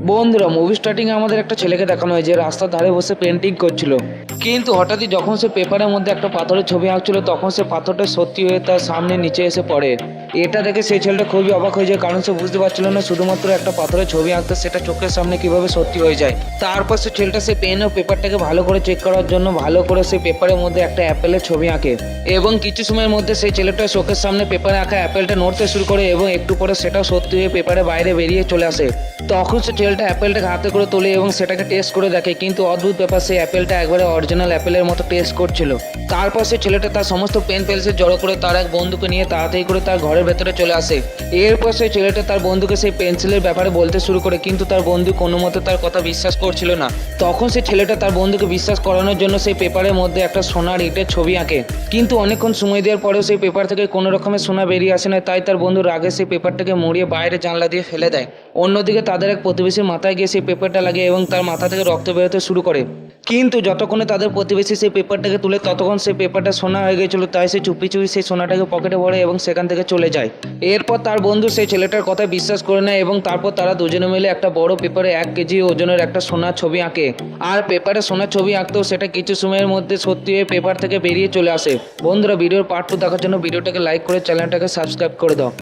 বন্ধুরা, মুভি স্টার্টিংয়ে আমাদের একটা ছেলেকে দেখানো হয় যে রাস্তার ধারে বসে পেন্টিং করছিল, কিন্তু হঠাৎই যখন সে পেপারের মধ্যে একটা পাথরের ছবি আঁকছিল তখন সে পাথরটা সত্যি হয়ে তার সামনে নিচে এসে পড়ে। এটা দেখে সেই ছেলেটা খুবই অবাক হয়ে যায়, কারণ সে বুঝতে পারছিল না শুধুমাত্র একটা পাথরের ছবি আঁকতে সেটা চোখের সামনে কিভাবে সত্যি হয়ে যায়। তারপর সে ছেলেটা সে পেন ও পেপারটাকে ভালো করে চেক করার জন্য ভালো করে সে পেপারের মধ্যে একটা অ্যাপেলের ছবি আঁকে, এবং কিছু সময়ের মধ্যে সেই ছেলেটা চোখের সামনে পেপারে আঁকা অ্যাপেলটা নড়তে শুরু করে এবং একটু পরে সেটাও সত্যি হয়ে পেপারের বাইরে বেরিয়ে চলে আসে। তখন সে ছেলেটা অ্যাপেলটাকে হাতে করে তোলে এবং সেটাকে টেস্ট করে দেখে, কিন্তু অদ্ভুত ব্যাপার, সেই অ্যাপেলটা একবারে অরিজিনাল অ্যাপেলের মতো টেস্ট করছিল। তারপর সে ছেলেটা তার সমস্ত পেন পেন্সিল জড়ো করে তার এক বন্ধুকে নিয়ে তাড়াতাড়ি করে তার ঘরের ভেতরে চলে আসে। এরপর সেই ছেলেটা তার বন্ধুকে সেই পেন্সিলের ব্যাপারে বলতে শুরু করে, কিন্তু তার বন্ধু কোনো মতে তার কথা বিশ্বাস করছিল না। তখন সে ছেলেটা তার বন্ধুকে বিশ্বাস করানোর জন্য সেই পেপারের মধ্যে একটা সোনার ইটের ছবি আঁকে, কিন্তু অনেকক্ষণ সময় দেওয়ার পরেও সেই পেপার থেকে কোনো রকমের সোনা বেরিয়ে আসে না। তাই তার বন্ধু রাগে সেই পেপারটাকে মুড়িয়ে বাইরে জানলা দিয়ে ফেলে দেয়। অন্যদিকে তাদের এক প্রতিবেশীর মাথায় গিয়ে সেই পেপারটা লাগে এবং তার মাথা থেকে রক্ত বেরোতে শুরু করে, কিন্তু যতক্ষণে তাদের প্রতিবেশী সেই পেপারটাকে তুলে ততক্ষণ সেই পেপারটা সোনা হয়ে গেছিল। তাই সে চুপি চুপি সেই সোনাটাকে পকেটে ভরে এবং সেখান থেকে চলে যায়। এরপর তার বন্ধু সেই ছেলেটার কথা বিশ্বাস করে নেয় এবং তারপর তারা দুজনে মিলে একটা বড় পেপারে 1 কেজি ওজনের একটা সোনার ছবি আঁকে। আর পেপারে সোনার ছবি আঁকতেও সেটা কিছু সময়ের মধ্যে সত্যি হয়ে পেপার থেকে বেরিয়ে চলে আসে। বন্ধুরা, ভিডিওর পার্ট 2 দেখার জন্য ভিডিওটাকে লাইক করে চ্যানেলটাকে সাবস্ক্রাইব করে দাও।